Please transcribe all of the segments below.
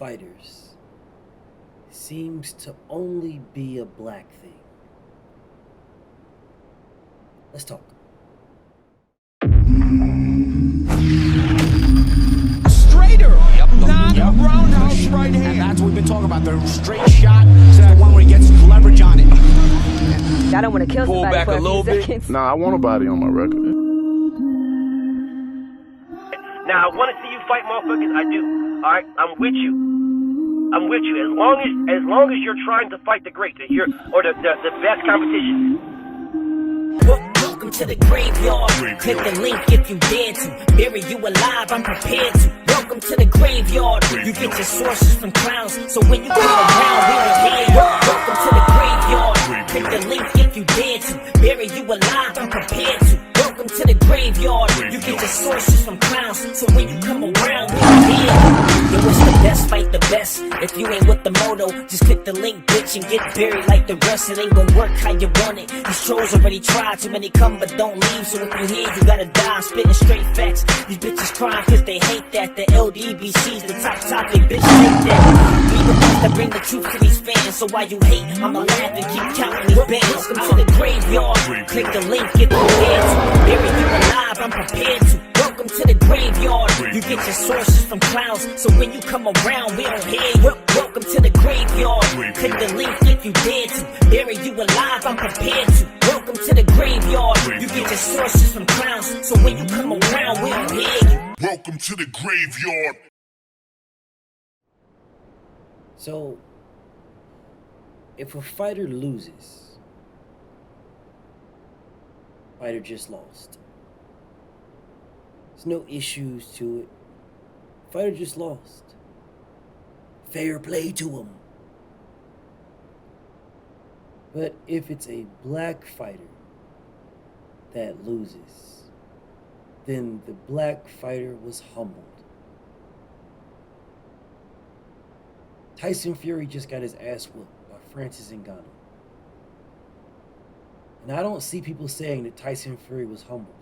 fighters seems to only be a black thing. Let's talk. Straighter, Yep. not a roundhouse right hand. And that's what we've been talking about. The straight shot is the one where he gets leverage on it. I don't want to kill Pull somebody back for a a few little bit. seconds. Nah, I want a body on my record. Now, I want to see you fight motherfuckers. I do. All right, I'm with you. I'm with you. As long as you're trying to fight the great, the best competition. Welcome to the graveyard. Click the link if you dare to. Bury you alive, I'm prepared to. Welcome to the graveyard. You get your sources from clowns, so when you come around, we don't hear you. Welcome to the graveyard. Click the link if you dare to. Bury you alive, I'm prepared to. Welcome to the graveyard. You get your sources from clowns, so when you come around, we don't hear you. Yo, it's the best, fight the best. If you ain't with the moto, just click the link, bitch, and get buried like the rest. It ain't gonna work how you want it. These trolls already tried, too many come but don't leave. So if you here, you gotta die. I'm spitting straight facts. These bitches crying cause they hate that. The LDBC's the top topic, bitch, hate that. We the ones that bring the truth to these fans. So why you hate, I'ma laugh and keep counting these bands. Welcome to the graveyard. Click the link, get the dance. Bury you alive, I'm prepared to. Welcome to the graveyard. You get your sources from clowns, so when you come around, we don't hear you. Welcome to the graveyard. Click the link if you dare to. Bury you alive, I'm prepared to. Welcome to the graveyard. You get your sources from clowns, so when you come around, we don't hear you. Welcome to the graveyard. So, if a fighter loses, fighter just lost. There's no issues to it. Fighter just lost. Fair play to him. But if it's a black fighter that loses, then the black fighter was humbled. Tyson Fury just got his ass whooped by Francis Ngannou. And I don't see people saying that Tyson Fury was humbled.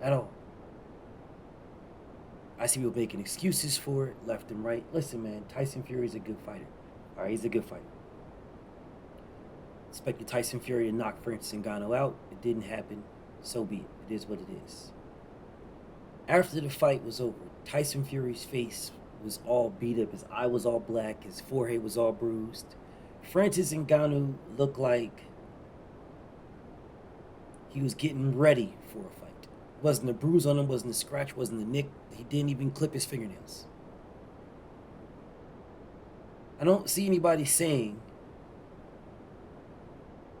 At all. I see people making excuses for it, left and right. Listen, man, Tyson Fury's a good fighter. All right, he's a good fighter. Expected Tyson Fury to knock Francis Ngannou out. It didn't happen. So be it. It is what it is. After the fight was over, Tyson Fury's face was all beat up. His eye was all black. His forehead was all bruised. Francis Ngannou looked like he was getting ready for a fight. Wasn't a bruise on him, wasn't a scratch, wasn't a nick. He didn't even clip his fingernails. I don't see anybody saying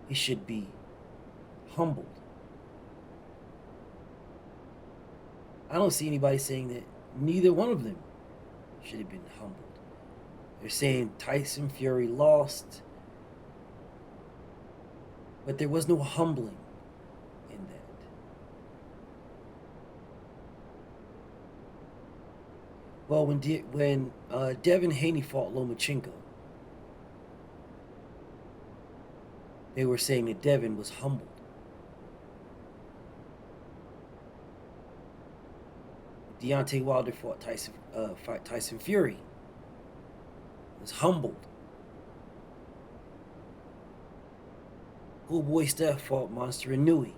he should be humbled. I don't see anybody saying that neither one of them should have been humbled. They're saying Tyson Fury lost, but there was no humbling in that. Well, when Devin Haney fought Lomachenko, they were saying that Devin was humbled. Deontay Wilder fought Tyson Fury, was humbled. Cool Boy Steph fought Monster Inoue,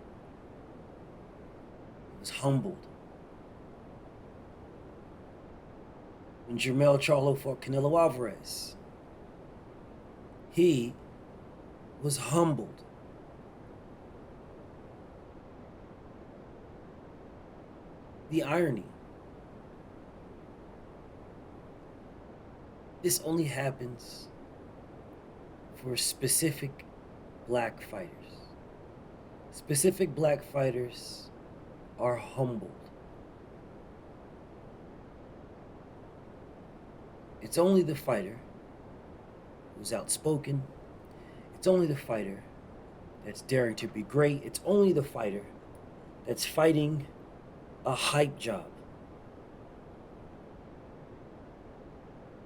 was humbled. When Jermell Charlo fought Canelo Alvarez, he was humbled. The irony. This only happens for specific black fighters. Specific black fighters are humbled. It's only the fighter who's outspoken. It's only the fighter that's daring to be great. It's only the fighter that's fighting a hype job.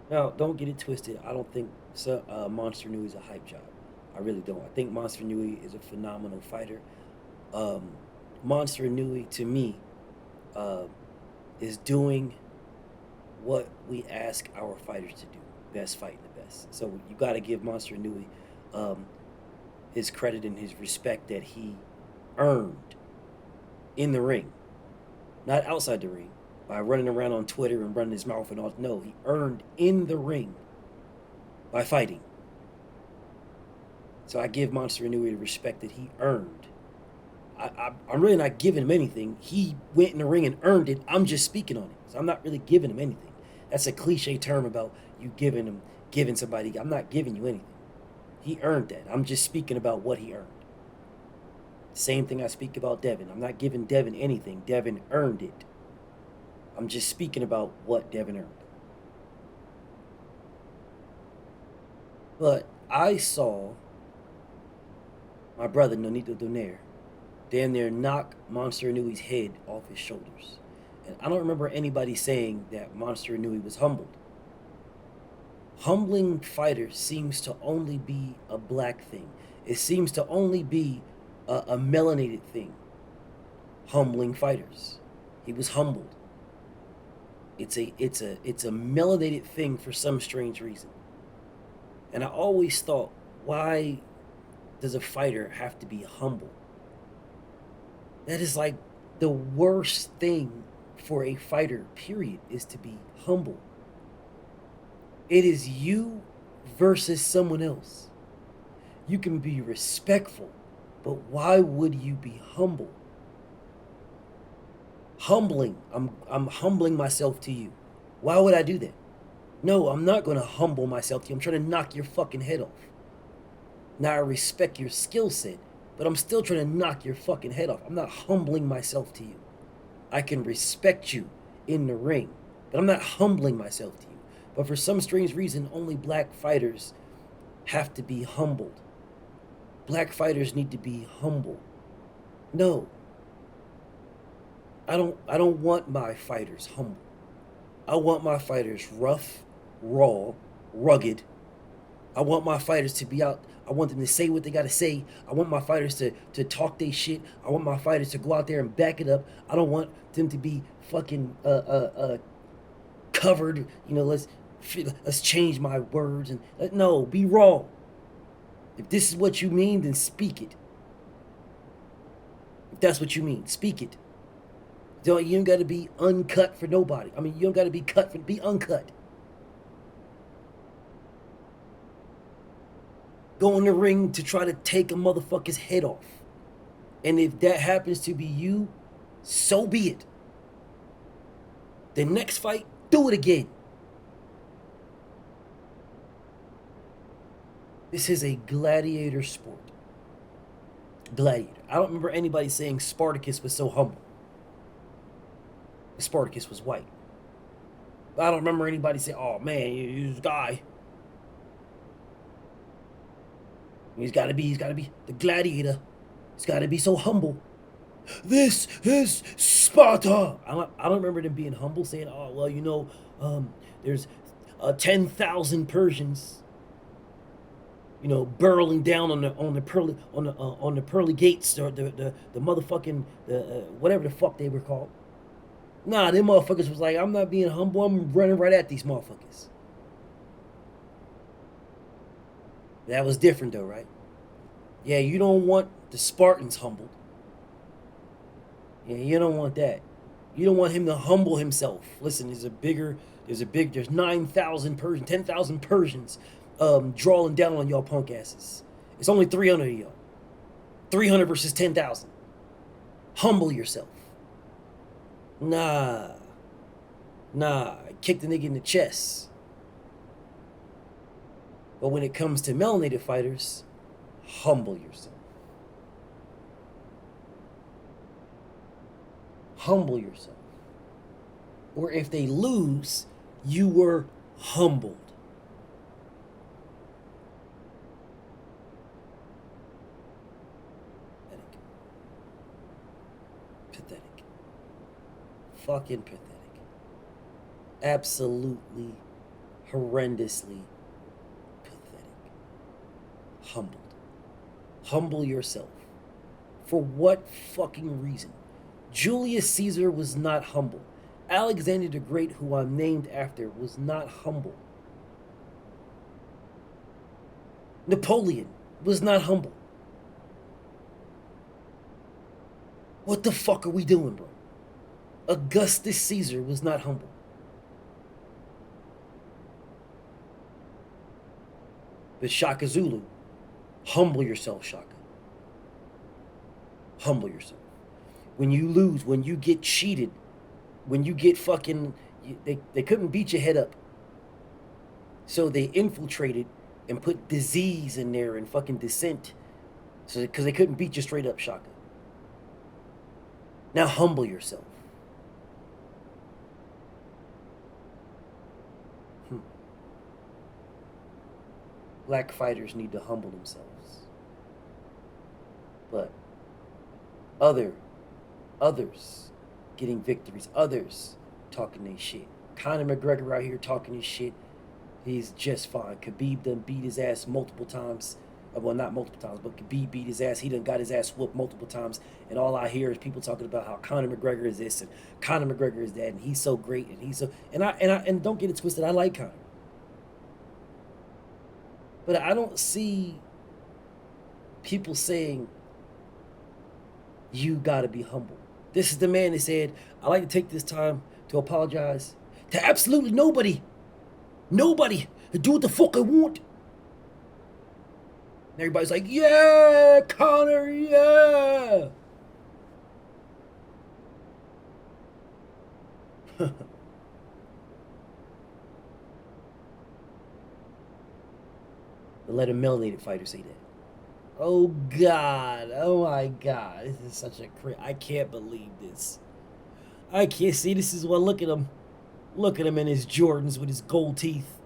Now, don't get it twisted. I don't think Monster Inoue is a hype job. I really don't. I think Monster Inoue is a phenomenal fighter. Monster Inoue, to me, is doing what we ask our fighters to do. Best fighting the best. So you got to give Monster Inouye his credit and his respect that he earned in the ring, not outside the ring, by running around on Twitter and running his mouth and all. No, he earned in the ring by fighting. So I give Monster Inouye the respect that he earned. I'm really not giving him anything. He went in the ring and earned it. I'm just speaking on it. So I'm not really giving him anything. That's a cliche term about you giving somebody. I'm not giving you anything. He earned that. I'm just speaking about what he earned. Same thing I speak about Devin. I'm not giving Devin anything. Devin earned it. I'm just speaking about what Devin earned. But I saw my brother Nonito Donaire damn near knock Monster Inouye's head off his shoulders. And I don't remember anybody saying that Monster Inouye was humbled. Humbling fighters seems to only be a black thing. It seems to only be a melanated thing. Humbling fighters. He was humbled. It's a melanated thing for some strange reason. And I always thought, why does a fighter have to be humble? That is like the worst thing for a fighter, period, is to be humble. It is you versus someone else. You can be respectful, but why would you be humble? Humbling. I'm humbling myself to you. Why would I do that? No, I'm not going to humble myself to you. I'm trying to knock your fucking head off. Now, I respect your skill set, but I'm still trying to knock your fucking head off. I'm not humbling myself to you. I can respect you in the ring, but I'm not humbling myself to you. But for some strange reason, only black fighters have to be humbled. Black fighters need to be humble. No. I don't want my fighters humble. I want my fighters rough, raw, rugged. I want my fighters to be out. I want them to say what they got to say. I want my fighters to talk their shit. I want my fighters to go out there and back it up. I don't want them to be fucking covered. You know, let's change my words and no, be raw. If this is what you mean, then speak it. If that's what you mean, speak it. You don't got to be uncut for nobody. I mean, you don't got to be cut for be uncut. Go in the ring to try to take a motherfucker's head off. And if that happens to be you, so be it. The next fight, do it again. This is a gladiator sport. Gladiator. I don't remember anybody saying Spartacus was so humble. Spartacus was white. I don't remember anybody saying, oh man, this guy. He's got to be the gladiator. He's got to be so humble. This is Sparta. I don't remember them being humble, saying, oh, well, you know, there's 10,000 Persians, you know, burrowing down on the pearly gates, or the motherfucking whatever the fuck they were called. Nah, them motherfuckers was like, I'm not being humble. I'm running right at these motherfuckers. That was different though, right? Yeah, you don't want the Spartans humbled. Yeah, you don't want that. You don't want him to humble himself. Listen, there's 9,000 Persians, 10,000 Persians drawing down on y'all punk asses. It's only 300 of y'all. 300 versus 10,000. Humble yourself. Nah. Kick the nigga in the chest. But when it comes to melanated fighters, humble yourself. Humble yourself. Or if they lose, you were humbled. Pathetic. Fucking pathetic. Absolutely, horrendously pathetic. Humbled. Humble yourself. For what fucking reason? Julius Caesar was not humble. Alexander the Great, who I'm named after, was not humble. Napoleon was not humble. What the fuck are we doing, bro? Augustus Caesar was not humble. But Shaka Zulu, humble yourself, Shaka. Humble yourself. When you lose, when you get cheated, when you get fucking, they couldn't beat your head up. So they infiltrated and put disease in there and fucking dissent. So, because they couldn't beat you straight up, Shaka. Now humble yourself. Black fighters need to humble themselves. But others getting victories, others talking their shit. Conor McGregor out here talking his shit. He's just fine. Khabib done beat his ass multiple times. Well, not multiple times, but Khabib beat his ass. He done got his ass whooped multiple times. And all I hear is people talking about how Conor McGregor is this and Conor McGregor is that, and he's so great and he's so. And don't get it twisted. I like Conor. But I don't see people saying, you gotta be humble. This is the man that said, I like to take this time to apologize to absolutely nobody. Nobody. To do what the fuck I want. And everybody's like, yeah, Conor, yeah. Let a melanated fighter say that. Oh God, oh my God, this is such a I can't believe this. I can't see, this is what, look at him. Look at him in his Jordans with his gold teeth.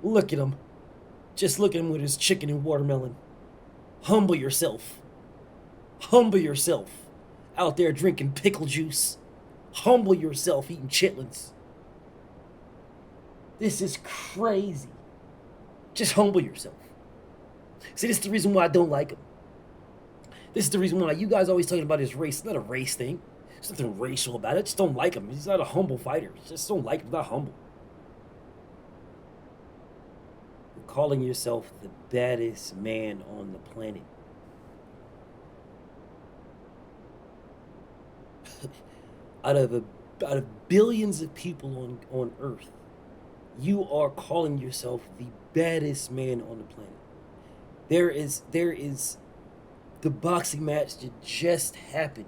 Look at him. Just look at him with his chicken and watermelon. Humble yourself. Humble yourself. Out there drinking pickle juice. Humble yourself eating chitlins. This is crazy. Just humble yourself. See, this is the reason why I don't like him. This is the reason why you guys always talking about his race. It's not a race thing. There's nothing racial about it. I just don't like him. He's not a humble fighter. Just don't like him. He's not humble. You're calling yourself the baddest man on the planet. out of billions of people on Earth, you are calling yourself the baddest man on the planet. There is the boxing match that just happened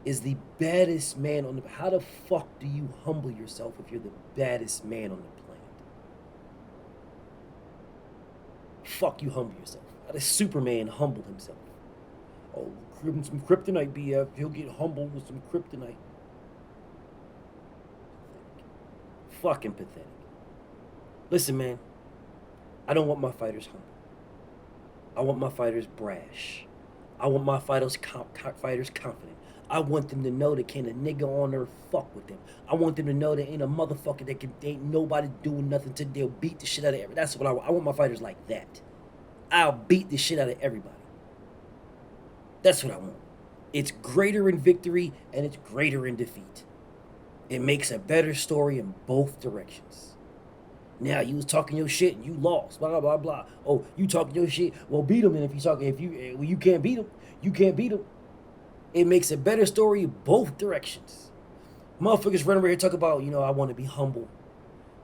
is the baddest man on the. How the fuck do you humble yourself if you're the baddest man on the planet? Fuck, you humble yourself. How does Superman humble himself? Oh, give him some kryptonite, BF. He'll get humbled with some kryptonite. Fucking pathetic. Listen, man. I don't want my fighters humble. I want my fighters brash. I want my fighters confident. I want them to know that can't a nigga on earth fuck with them. I want them to know there ain't a motherfucker that ain't nobody doing nothing to them. They'll beat the shit out of everybody. That's what I want. I want my fighters like that. I'll beat the shit out of everybody. That's what I want. It's greater in victory and it's greater in defeat. It makes a better story in both directions. Now you was talking your shit and you lost. Blah blah blah. Oh, you talking your shit. Well, beat him. And you can't beat him. You can't beat him. It makes a better story in both directions. Motherfuckers run around here talk about, I want to be humble.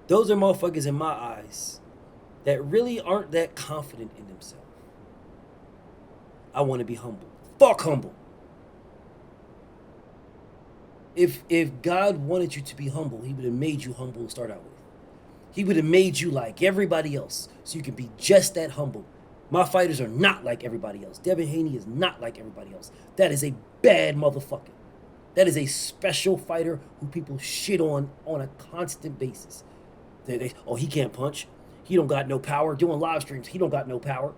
Those are motherfuckers in my eyes that really aren't that confident in themselves. I want to be humble. Fuck humble. If God wanted you to be humble, he would have made you humble to start out with. He would have made you like everybody else so you can be just that humble. My fighters are not like everybody else. Devin Haney is not like everybody else. That is a bad motherfucker. That is a special fighter who people shit on a constant basis. He can't punch. He don't got no power. Doing live streams, he don't got no power.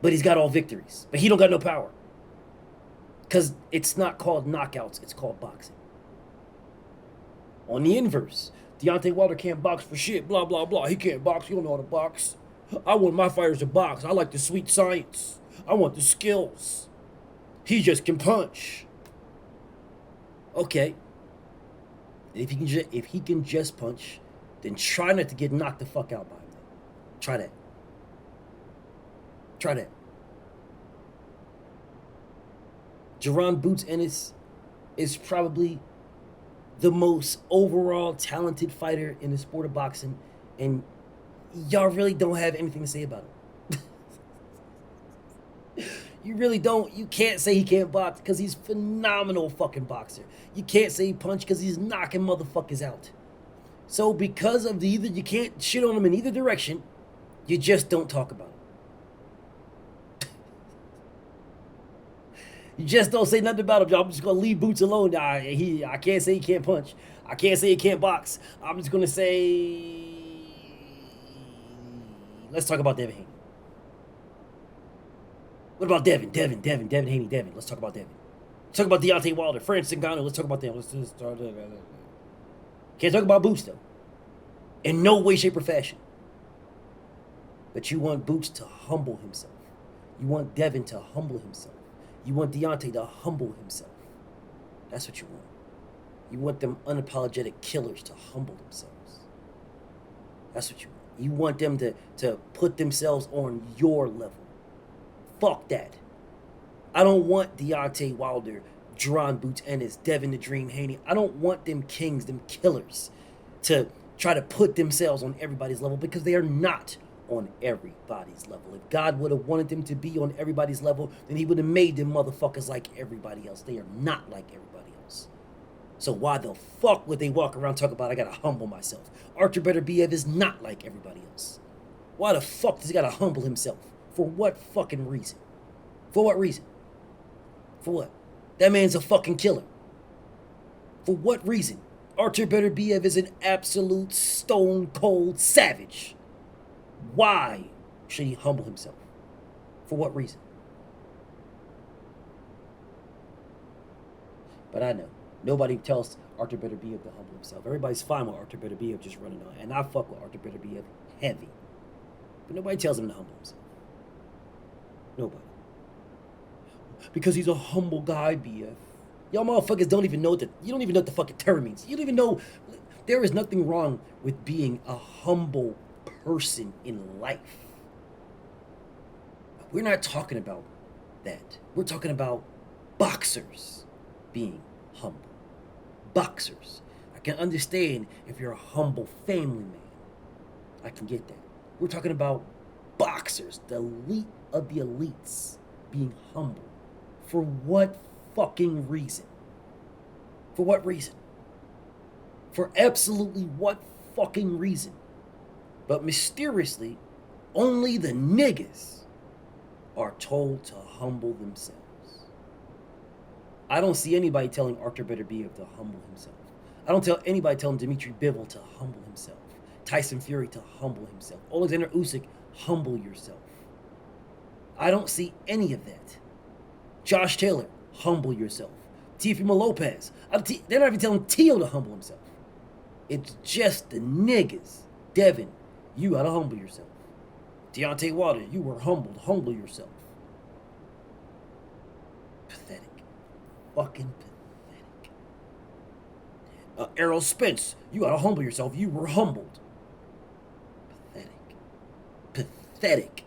But he's got all victories. But he don't got no power. Because it's not called knockouts. It's called boxing. On the inverse, Deontay Wilder can't box for shit. Blah, blah, blah. He can't box. He don't know how to box. I want my fighters to box. I like the sweet science. I want the skills. He just can punch. Okay. And if he can just punch, then try not to get knocked the fuck out by him. Try that. Try that. Jaron Boots Ennis is probably the most overall talented fighter in the sport of boxing, and y'all really don't have anything to say about him. You really don't. You can't say he can't box because he's phenomenal fucking boxer. You can't say he punch because he's knocking motherfuckers out. So because of either you can't shit on him in either direction, you just don't talk about him. You just don't say nothing about him. I'm just gonna leave Boots alone. I can't say he can't punch. I can't say he can't box. I'm just gonna say, let's talk about Devin Haney. What about Devin Haney, Devin? Let's talk about Devin. Let's talk about Deontay Wilder, Francis Ngannou. Let's talk about them. Let's start. Can't talk about Boots though. In no way, shape, or fashion. But you want Boots to humble himself. You want Devin to humble himself. You want Deontay to humble himself. That's what you want. You want them unapologetic killers to humble themselves. That's what you want. You want them to put themselves on your level. Fuck that. I don't want Deontay Wilder, Jaron Boots Ennis, Devin the Dream Haney. I don't want them kings, them killers, to try to put themselves on everybody's level because they are not on everybody's level. If God would have wanted them to be on everybody's level, then he would have made them motherfuckers like everybody else. They are not like everybody else. So why the fuck would they walk around talking about I gotta humble myself? Artur Beterbiev is not like everybody else. Why the fuck does he gotta humble himself? For what fucking reason? For what reason? For what? That man's a fucking killer. For what reason? Artur Beterbiev is an absolute stone cold savage. Why should he humble himself? For what reason? But I know. Nobody tells Artur Beterbiev to humble himself. Everybody's fine with Artur Beterbiev just running on. And I fuck with Artur Beterbiev heavy. But nobody tells him to humble himself. Nobody. Because he's a humble guy, BF. Y'all motherfuckers don't even know that. You don't even know what the fucking term means. You don't even know. There is nothing wrong with being a humble person in life. We're not talking about that. We're talking about boxers being humble. Boxers. I can understand if you're a humble family man. I can get that. We're talking about boxers, the elite of the elites, being humble. For what fucking reason? For what reason? For absolutely what fucking reason? But mysteriously, only the niggas are told to humble themselves. I don't see anybody telling Artur Beterbiev to humble himself. I don't tell anybody telling Dmitry Bivol to humble himself. Tyson Fury to humble himself. Alexander Usyk, humble yourself. I don't see any of that. Josh Taylor, humble yourself. Teofimo Lopez, they're not even telling Teo to humble himself. It's just the niggas. Devin, you gotta humble yourself. Deontay Wilder, you were humbled. Humble yourself. Pathetic. Fucking pathetic. Errol Spence, you gotta humble yourself. You were humbled. Pathetic. Pathetic.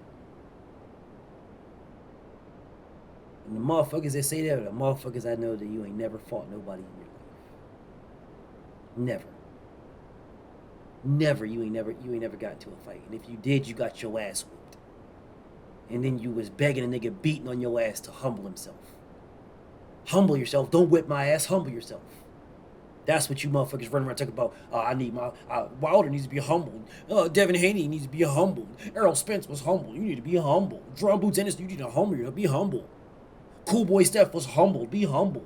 And the motherfuckers that say that are the motherfuckers I know that you ain't never fought nobody in your life. Never. Never. You ain't never got into a fight. And if you did, you got your ass whooped. And then you was begging a nigga beating on your ass to humble himself. Humble yourself. Don't whip my ass. Humble yourself. That's what you motherfuckers running around talking about. I need my Wilder needs to be humbled. Devin Haney needs to be humbled. Errol Spence was humbled. You need to be humbled. Jaron Boots Ennis, you need to humble yourself. Be humble. Cool Boy Steph was humbled. Be humble.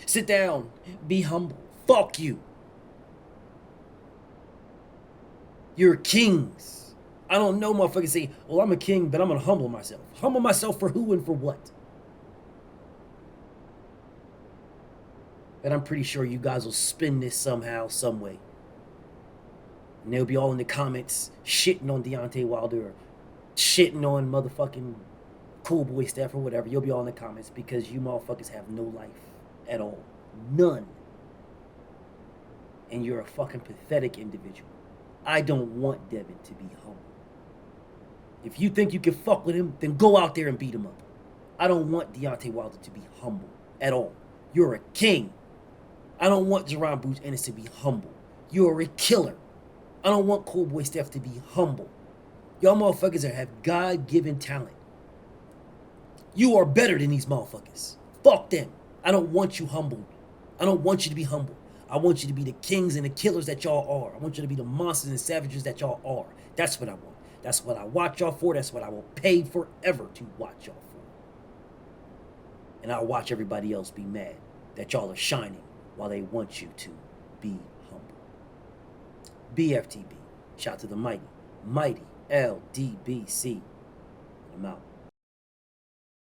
Sit down. Be humble. Fuck you. You're kings. I don't know motherfuckers say, well, I'm a king, but I'm going to humble myself. Humble myself for who and for what? And I'm pretty sure you guys will spin this somehow, some way. And they'll be all in the comments shitting on Deontay Wilder or shitting on motherfucking Cool Boy Steph or whatever. You'll be all in the comments because you motherfuckers have no life at all. None. and you're a fucking pathetic individual. I don't want Devin to be humble. If you think you can fuck with him, then go out there and beat him up. I don't want Deontay Wilder to be humble at all. You're a king. I don't want Jerron Bruce Ennis to be humble. You're a killer. I don't want Cool Boy Steph to be humble. Y'all motherfuckers have God-given talent. You are better than these motherfuckers. Fuck them. I don't want you humbled. I don't want you to be humble. I want you to be the kings and the killers that y'all are. I want you to be the monsters and savages that y'all are. That's what I want. That's what I watch y'all for. That's what I will pay forever to watch y'all for. And I'll watch everybody else be mad that y'all are shining while they want you to be humble. BFTB. Shout out to the mighty LDBC. I'm out.